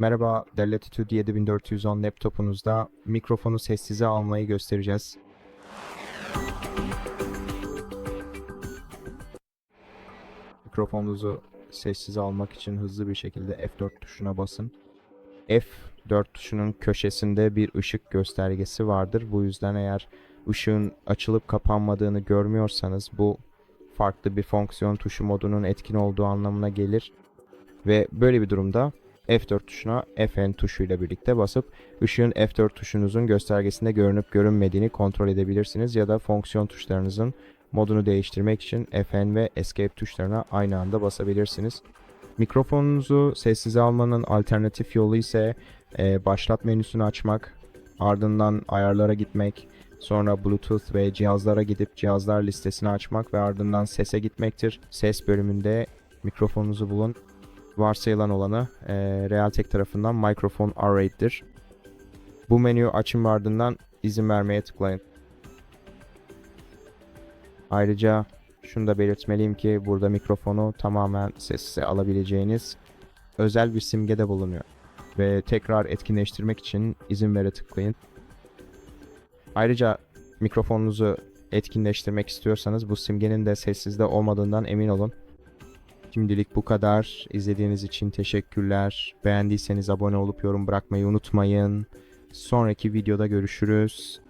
Merhaba, Dell Latitude 7410 laptopunuzda mikrofonu sessize almayı göstereceğiz. Mikrofonunuzu sessize almak için hızlı bir şekilde F4 tuşuna basın. F4 tuşunun köşesinde bir ışık göstergesi vardır. Bu yüzden eğer ışığın açılıp kapanmadığını görmüyorsanız bu farklı bir fonksiyon tuşu modunun etkin olduğu anlamına gelir. Ve böyle bir durumda F4 tuşuna Fn tuşuyla birlikte basıp ışığın F4 tuşunuzun göstergesinde görünüp görünmediğini kontrol edebilirsiniz ya da fonksiyon tuşlarınızın modunu değiştirmek için Fn ve Escape tuşlarına aynı anda basabilirsiniz. Mikrofonunuzu sessize almanın alternatif yolu ise başlat menüsünü açmak, ardından ayarlara gitmek, sonra Bluetooth ve cihazlara gidip cihazlar listesini açmak ve ardından sese gitmektir. Ses bölümünde mikrofonunuzu bulun. Varsayılan olanı Realtek tarafından Microphone Array'dir. Bu menüyü açın ve ardından izin vermeye tıklayın. Ayrıca şunu da belirtmeliyim ki burada mikrofonu tamamen sessize alabileceğiniz özel bir simge de bulunuyor. Ve tekrar etkinleştirmek için izin vere tıklayın. Ayrıca mikrofonunuzu etkinleştirmek istiyorsanız bu simgenin de sessizde olmadığından emin olun. Şimdilik bu kadar. İzlediğiniz için teşekkürler. Beğendiyseniz abone olup yorum bırakmayı unutmayın. Sonraki videoda görüşürüz.